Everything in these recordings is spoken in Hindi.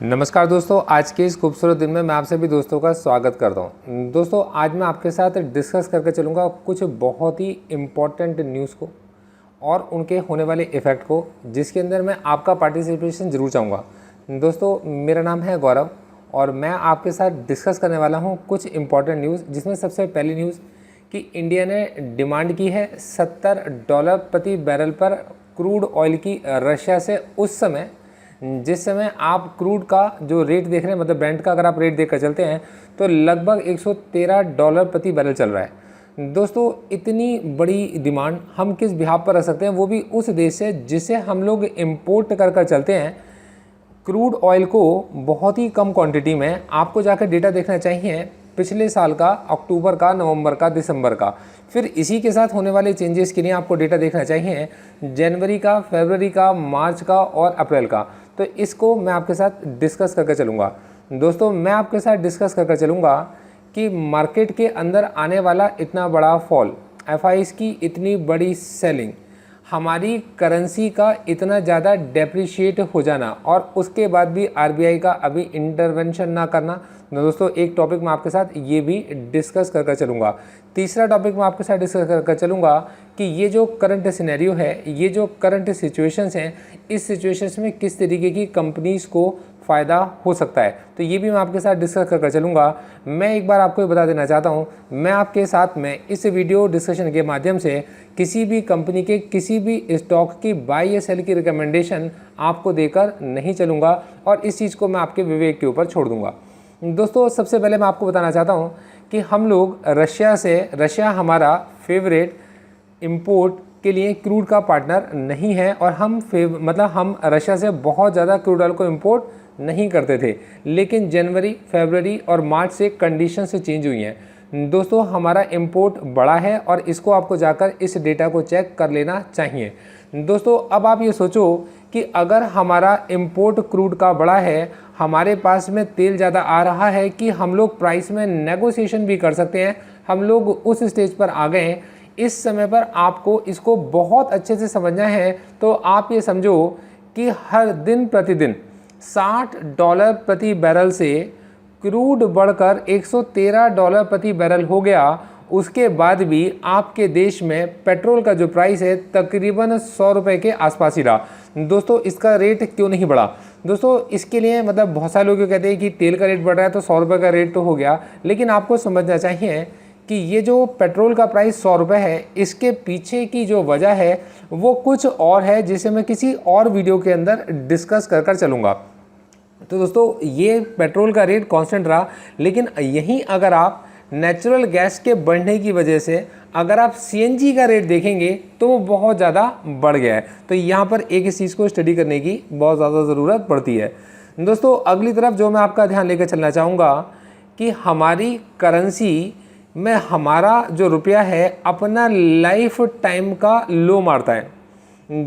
नमस्कार दोस्तों, आज के इस खूबसूरत दिन में मैं आप सभी दोस्तों का स्वागत करता हूं। दोस्तों, आज मैं आपके साथ डिस्कस करके चलूँगा कुछ बहुत ही इम्पॉर्टेंट न्यूज़ को और उनके होने वाले इफ़ेक्ट को, जिसके अंदर मैं आपका पार्टिसिपेशन ज़रूर चाहूँगा। दोस्तों, मेरा नाम है गौरव और मैं आपके साथ डिस्कस करने वाला हूँ कुछ इम्पॉर्टेंट न्यूज़, जिसमें सबसे पहली न्यूज़ कि इंडिया ने डिमांड की है $70 प्रति बैरल पर क्रूड ऑयल की रशिया से। उस समय जिस समय आप क्रूड का जो रेट देख रहे हैं, मतलब ब्रेंट का अगर आप रेट देख कर चलते हैं तो लगभग $113 प्रति बैरल चल रहा है। दोस्तों, इतनी बड़ी डिमांड हम किस बिहाफ पर रख सकते हैं, वो भी उस देश से जिसे हम लोग इम्पोर्ट कर चलते हैं क्रूड ऑयल को बहुत ही कम क्वांटिटी में। आपको जाकर डेटा देखना चाहिए पिछले साल का, अक्टूबर का, नवंबर का, दिसंबर का। फिर इसी के साथ होने वाले चेंजेस के लिए आपको डेटा देखना चाहिए जनवरी का, फरवरी का, मार्च का और अप्रैल का। तो इसको मैं आपके साथ डिस्कस करके चलूँगा। दोस्तों, मैं आपके साथ डिस्कस करके चलूँगा कि मार्केट के अंदर आने वाला इतना बड़ा फॉल, एफआईज की इतनी बड़ी सेलिंग, हमारी करेंसी का इतना ज़्यादा डेप्रिशिएट हो जाना और उसके बाद भी आरबीआई का अभी इंटरवेंशन ना करना। दोस्तों, एक टॉपिक मैं आपके साथ ये भी डिस्कस कर चलूँगा। तीसरा टॉपिक मैं आपके साथ डिस्कस कर चलूँगा कि ये जो करंट सिनेरियो है, ये जो करंट सिचुएशंस हैं, इस सिचुएशंस में किस तरीके की कंपनीज़ को फ़ायदा हो सकता है, तो ये भी मैं आपके साथ डिस्कस कर चलूँगा। मैं एक बार आपको ये बता देना चाहता हूँ, मैं आपके साथ में इस वीडियो डिस्कशन के माध्यम से किसी भी कंपनी के किसी भी स्टॉक की बाई या सेल की रिकमेंडेशन आपको देकर नहीं चलूँगा और इस चीज़ को मैं आपके विवेक के ऊपर छोड़ दूँगा। दोस्तों, सबसे पहले मैं आपको बताना चाहता हूँ कि हम लोग रशिया हमारा फेवरेट इंपोर्ट के लिए क्रूड का पार्टनर नहीं है और हम रशिया से बहुत ज़्यादा क्रूड ऑयल को इंपोर्ट नहीं करते थे। लेकिन जनवरी, फरवरी और मार्च से कंडीशन से चेंज हुई हैं। दोस्तों, हमारा इंपोर्ट बढ़ा है और इसको आपको जाकर इस डेटा को चेक कर लेना चाहिए। दोस्तों, अब आप ये सोचो कि अगर हमारा इंपोर्ट क्रूड का बढ़ा है, हमारे पास में तेल ज़्यादा आ रहा है कि हम लोग प्राइस में नेगोशिएशन भी कर सकते हैं। हम लोग उस स्टेज पर आ गए हैं। इस समय पर आपको इसको बहुत अच्छे से समझना है। तो आप ये समझो कि हर दिन प्रतिदिन $60 प्रति बैरल से क्रूड बढ़कर $113 प्रति बैरल हो गया। उसके बाद भी आपके देश में पेट्रोल का जो प्राइस है तकरीबन ₹100 के आसपास ही रहा। दोस्तों, इसका रेट क्यों नहीं बढ़ा? दोस्तों, इसके लिए बहुत सारे लोग कहते हैं कि तेल का रेट बढ़ रहा है तो ₹100 का रेट तो हो गया, लेकिन आपको समझना चाहिए कि ये जो पेट्रोल का प्राइस ₹100 है, इसके पीछे की जो वजह है वो कुछ और है, जिसे मैं किसी और वीडियो के अंदर डिस्कस कर चलूँगा। तो दोस्तों, ये पेट्रोल का रेट कांस्टेंट रहा, लेकिन यहीं अगर आप नेचुरल गैस के बढ़ने की वजह से अगर आप सीएनजी का रेट देखेंगे तो वो बहुत ज़्यादा बढ़ गया है। तो यहाँ पर एक इस चीज़ को स्टडी करने की बहुत ज़्यादा ज़रूरत पड़ती है। दोस्तों, अगली तरफ जो मैं आपका ध्यान लेकर चलना चाहूँगा कि हमारी करेंसी में हमारा जो रुपया है अपना लाइफ टाइम का लो मारता है।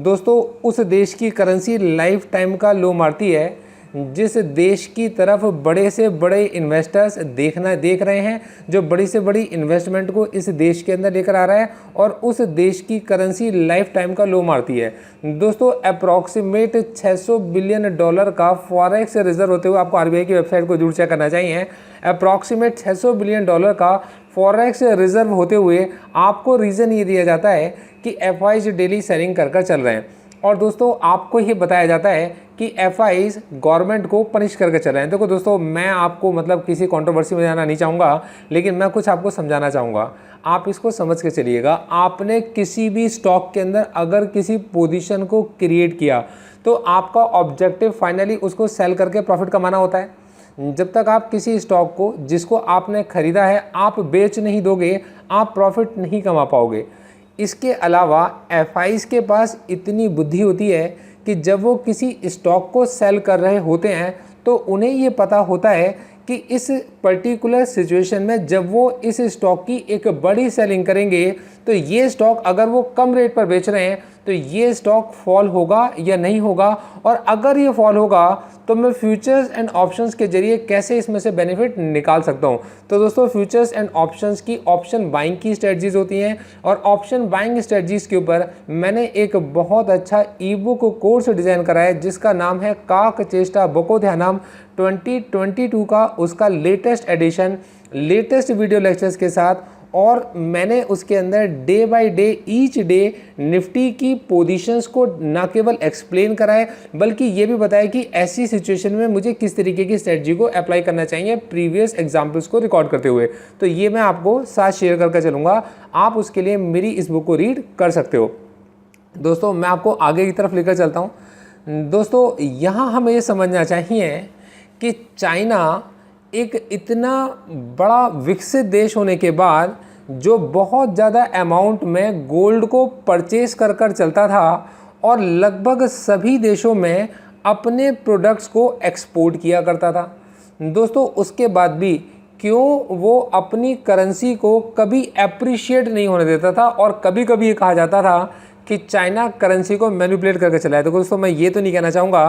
दोस्तों, उस देश की करेंसी लाइफ टाइम का लो मारती है जिस देश की तरफ बड़े से बड़े इन्वेस्टर्स देख रहे हैं, जो बड़ी से बड़ी इन्वेस्टमेंट को इस देश के अंदर लेकर आ रहा है, और उस देश की करेंसी लाइफ टाइम का लो मारती है। दोस्तों, अप्रॉक्सीमेट $600 बिलियन का फॉरेक्स रिजर्व होते हुए, आपको आरबीआई की वेबसाइट को जरूर चेक करना चाहिए, अप्रॉक्सीमेट $600 बिलियन का फॉरेक्स रिजर्व होते हुए आपको रीज़न ये दिया जाता है कि एफआईज डेली सेलिंग कर चल रहे हैं। और दोस्तों, आपको ये बताया जाता है कि एफआईज गवर्नमेंट को पनिश करके चल रहे हैं। देखो दोस्तों, मैं आपको किसी कंट्रोवर्सी में जाना नहीं चाहूँगा, लेकिन मैं कुछ आपको समझाना चाहूँगा। आप इसको समझ के चलिएगा। आपने किसी भी स्टॉक के अंदर अगर किसी पोजीशन को क्रिएट किया तो आपका ऑब्जेक्टिव फाइनली उसको सेल करके प्रॉफिट कमाना होता है। जब तक आप किसी स्टॉक को जिसको आपने ख़रीदा है आप बेच नहीं दोगे, आप प्रॉफिट नहीं कमा पाओगे। इसके अलावा एफआईज के पास इतनी बुद्धि होती है कि जब वो किसी स्टॉक को सेल कर रहे होते हैं तो उन्हें ये पता होता है कि इस पर्टिकुलर सिचुएशन में जब वो इस स्टॉक की एक बड़ी सेलिंग करेंगे तो ये स्टॉक अगर वो कम रेट पर बेच रहे हैं तो ये स्टॉक फॉल होगा या नहीं होगा, और अगर ये फॉल होगा तो मैं फ्यूचर्स एंड ऑप्शंस के जरिए कैसे इसमें से बेनिफिट निकाल सकता हूँ। तो दोस्तों फ्यूचर्स एंड ऑप्शंस की ऑप्शन बाइंग की स्ट्रेटजीज होती हैं, और ऑप्शन बाइंग स्ट्रेटजीज के ऊपर मैंने एक बहुत अच्छा ई बुक कोर्स डिज़ाइन करा है जिसका नाम है काक चेष्टा बोधोध्यानम 2022 का उसका latest edition, latest video lectures के साथ। और मैंने उसके अंदर day by day each day Nifty की पोजीशंस को ना केवल एक्सप्लेन करा है बल्कि ये भी बताया कि ऐसी सिचुएशन में मुझे किस तरीके की स्ट्रेटजी को अप्लाई करना चाहिए प्रीवियस एग्जांपल्स को रिकॉर्ड करते हुए। तो ये मैं आपको साथ शेयर करके चलूँगा, आप उसके लिए मेरी इस बुक को रीड कर सकते हो। दोस्तों मैं आपको आगे की तरफ लेकर चलता हूँ। दोस्तों यहाँ हमें ये समझना चाहिए कि चाइना एक इतना बड़ा विकसित देश होने के बाद जो बहुत ज़्यादा अमाउंट में गोल्ड को परचेस कर कर चलता था और लगभग सभी देशों में अपने प्रोडक्ट्स को एक्सपोर्ट किया करता था। दोस्तों उसके बाद भी क्यों वो अपनी करेंसी को कभी एप्रिशिएट नहीं होने देता था, और कभी कभी ये कहा जाता था कि चाइना करेंसी को मैनिपुलेट करके चला है। तो दोस्तों मैं ये तो नहीं कहना चाहूँगा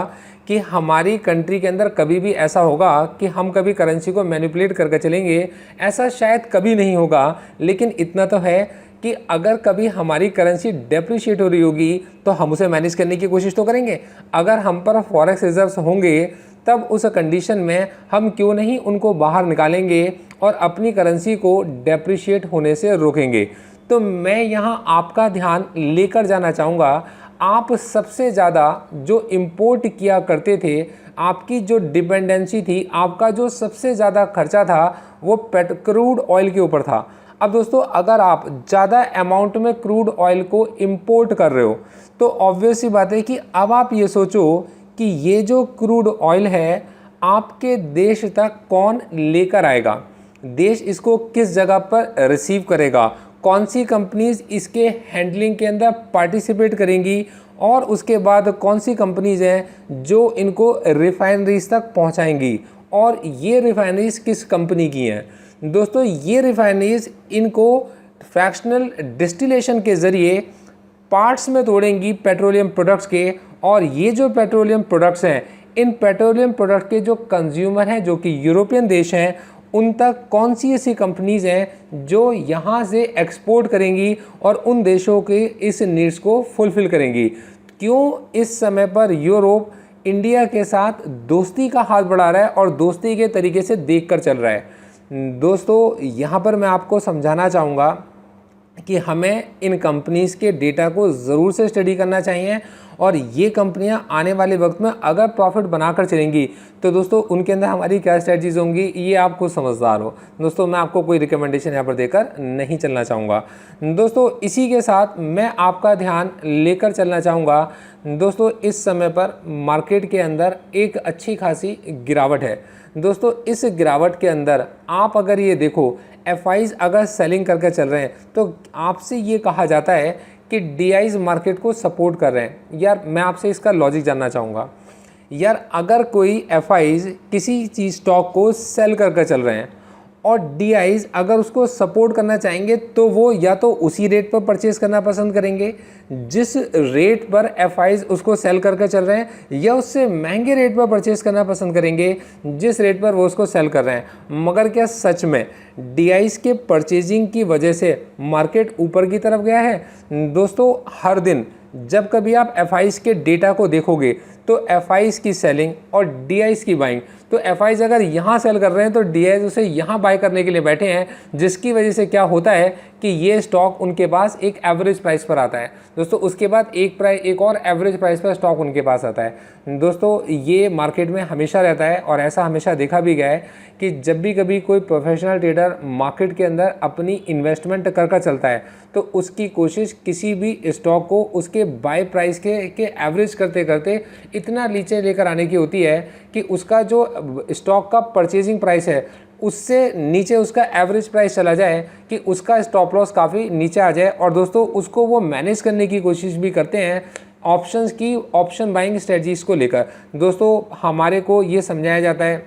कि हमारी कंट्री के अंदर कभी भी ऐसा होगा कि हम कभी करेंसी को मैनिपुलेट करके चलेंगे, ऐसा शायद कभी नहीं होगा। लेकिन इतना तो है कि अगर कभी हमारी करेंसी डेप्रिशिएट हो रही होगी तो हम उसे मैनेज करने की कोशिश तो करेंगे। अगर हम पर फॉरेक्स रिजर्व्स होंगे तब उस कंडीशन में हम क्यों नहीं उनको बाहर निकालेंगे और अपनी करेंसी को डेप्रिशिएट होने से रोकेंगे। तो मैं यहाँ आपका ध्यान लेकर जाना चाहूँगा, आप सबसे ज़्यादा जो इम्पोर्ट किया करते थे, आपकी जो डिपेंडेंसी थी, आपका जो सबसे ज़्यादा खर्चा था वो क्रूड ऑयल के ऊपर था। अब दोस्तों अगर आप ज़्यादा अमाउंट में क्रूड ऑयल को इम्पोर्ट कर रहे हो तो ऑब्वियस सी बात है कि अब आप ये सोचो कि ये जो क्रूड ऑयल है आपके देश तक कौन लेकर आएगा, देश इसको किस जगह पर रिसीव करेगा, कौन सी कंपनीज इसके हैंडलिंग के अंदर पार्टिसिपेट करेंगी, और उसके बाद कौन सी कंपनीज हैं जो इनको रिफाइनरीज तक पहुंचाएंगी, और ये रिफाइनरीज किस कंपनी की हैं। दोस्तों ये रिफाइनरीज इनको फ्रैक्शनल डिस्टिलेशन के ज़रिए पार्ट्स में तोड़ेंगी पेट्रोलियम प्रोडक्ट्स के, और ये जो पेट्रोलियम प्रोडक्ट्स हैं, इन पेट्रोलियम प्रोडक्ट के जो कंज्यूमर हैं जो कि यूरोपियन देश हैं, उन तक कौन सी ऐसी कंपनीज़ हैं जो यहाँ से एक्सपोर्ट करेंगी और उन देशों के इस नीड्स को फुलफ़िल करेंगी। क्यों इस समय पर यूरोप इंडिया के साथ दोस्ती का हाथ बढ़ा रहा है और दोस्ती के तरीके से देखकर चल रहा है। दोस्तों यहाँ पर मैं आपको समझाना चाहूँगा कि हमें इन कंपनीज़ के डेटा को ज़रूर से स्टडी करना चाहिए, और ये कंपनियां आने वाले वक्त में अगर प्रॉफिट बनाकर चलेंगी तो दोस्तों उनके अंदर हमारी क्या स्ट्रेटजीज होंगी ये आप खुद समझदार हो। दोस्तों मैं आपको कोई रिकमेंडेशन यहाँ पर देकर नहीं चलना चाहूँगा। दोस्तों इसी के साथ मैं आपका ध्यान लेकर चलना चाहूँगा। दोस्तों इस समय पर मार्केट के अंदर एक अच्छी खासी गिरावट है। दोस्तों इस गिरावट के अंदर आप अगर ये देखो एफआईज अगर सेलिंग करके चल रहे हैं तो आपसे ये कहा जाता है कि डीआईज मार्केट को सपोर्ट कर रहे हैं। यार मैं आपसे इसका लॉजिक जानना चाहूँगा, यार अगर कोई एफआईज किसी चीज़ स्टॉक को सेल करके चल रहे हैं और डीआईज अगर उसको सपोर्ट करना चाहेंगे तो वो या तो उसी रेट पर परचेज करना पसंद करेंगे जिस रेट पर एफआईज उसको सेल करके चल रहे हैं, या उससे महंगे रेट पर परचेज करना पसंद करेंगे जिस रेट पर वो उसको सेल कर रहे हैं। मगर क्या सच में डीआईज के परचेजिंग की वजह से मार्केट ऊपर की तरफ गया है? दोस्तों हर दिन जब कभी आप एफआईज के डेटा को देखोगे तो एफआईज की सेलिंग और डीआईज की बाइंग, तो एफआईज अगर यहाँ सेल कर रहे हैं तो डीआईज उसे यहाँ बाय करने के लिए बैठे हैं, जिसकी वजह से क्या होता है कि ये स्टॉक उनके पास एक एवरेज प्राइस पर आता है। दोस्तों उसके बाद एक और एवरेज प्राइस पर स्टॉक उनके पास आता है। दोस्तों ये मार्केट में हमेशा रहता है और ऐसा हमेशा देखा भी गया है कि जब भी कभी कोई प्रोफेशनल ट्रेडर मार्केट के अंदर अपनी इन्वेस्टमेंट कर चलता है तो उसकी कोशिश किसी भी स्टॉक को उसके बाय प्राइस के एवरेज करते करते इतना नीचे लेकर आने की होती है कि उसका जो स्टॉक का परचेजिंग प्राइस है उससे नीचे उसका एवरेज प्राइस चला जाए कि उसका स्टॉप लॉस काफ़ी नीचे आ जाए। और दोस्तों उसको वो मैनेज करने की कोशिश भी करते हैं ऑप्शंस की, ऑप्शन बाइंग स्ट्रेटजीज़ को लेकर। दोस्तों हमारे को ये समझाया जाता है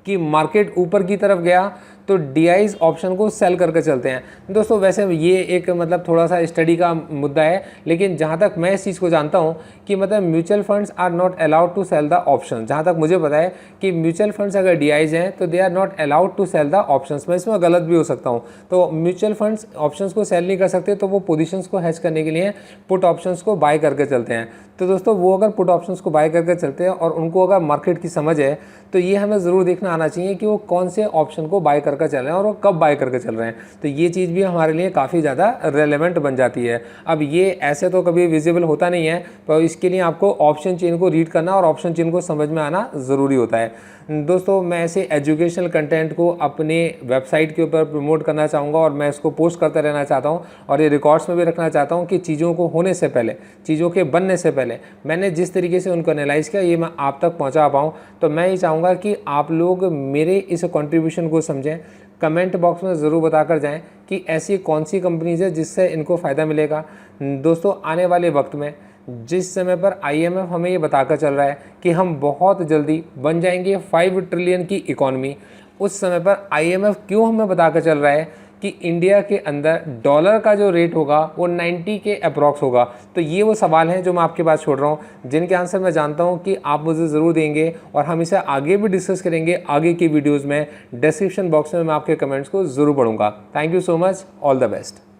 कि मार्केट ऊपर की तरफ गया तो DIs ऑप्शन को सेल करके चलते हैं। दोस्तों वैसे ये एक मतलब थोड़ा सा स्टडी का मुद्दा है, लेकिन जहाँ तक मैं इस चीज़ को जानता हूँ कि मतलब mutual funds are not allowed to sell the option. जहाँ तक मुझे पता है कि म्यूचुअल फंड्स अगर DIs हैं तो they are not allowed to sell the options. मैं इसमें गलत भी हो सकता हूँ। तो म्यूचुअल फंड्स ऑप्शंस को सेल नहीं कर सकते, तो वो पोजीशंस को हेज करने के लिए पुट ऑप्शंस को बाय करके चलते हैं। तो दोस्तों वो अगर पुट ऑप्शंस को बाय करके चलते हैं और उनको अगर मार्केट की समझ है, तो ये हमें ज़रूर देखना आना चाहिए कि वो कौन से ऑप्शन को बाय करके चल रहे हैं और वो कब बाय करके चल रहे हैं। तो ये चीज़ भी हमारे लिए काफ़ी ज़्यादा रेलेवेंट बन जाती है। अब ये ऐसे तो कभी विजिबल होता नहीं है, तो इसके लिए आपको ऑप्शन चेन को रीड करना और ऑप्शन चेन को समझ में आना ज़रूरी होता है। दोस्तों मैं ऐसे एजुकेशनल कंटेंट को अपने वेबसाइट के ऊपर प्रमोट करना चाहूँगा और मैं इसको पोस्ट करता रहना चाहता हूँ और ये रिकॉर्ड्स में भी रखना चाहता हूँ कि चीज़ों को होने से पहले, चीज़ों के बनने से पहले मैंने जिस तरीके से उनको एनालाइज़ किया ये मैं आप तक पहुँचा पाऊँ। तो मैं ये चाहूँगा कि आप लोग मेरे इस कंट्रीब्यूशन को समझें। कमेंट बॉक्स में ज़रूर बताकर जाएं कि ऐसी कौन सी कंपनीज़ है जिससे इनको फ़ायदा मिलेगा। दोस्तों आने वाले वक्त में जिस समय पर IMF हमें ये बताकर चल रहा है कि हम बहुत जल्दी बन जाएंगे 5 ट्रिलियन की इकॉनमी, उस समय पर IMF क्यों हमें बताकर चल रहा है कि इंडिया के अंदर डॉलर का जो रेट होगा वो 90 के अप्रॉक्स होगा। तो ये वो सवाल हैं जो मैं आपके पास छोड़ रहा हूँ, जिनके आंसर मैं जानता हूँ कि आप मुझे ज़रूर देंगे और हम इसे आगे भी डिस्कस करेंगे आगे की वीडियोज़ में। डिस्क्रिप्शन बॉक्स में मैं आपके कमेंट्स को ज़रूर पढ़ूंगा। Thank you so much, all the best.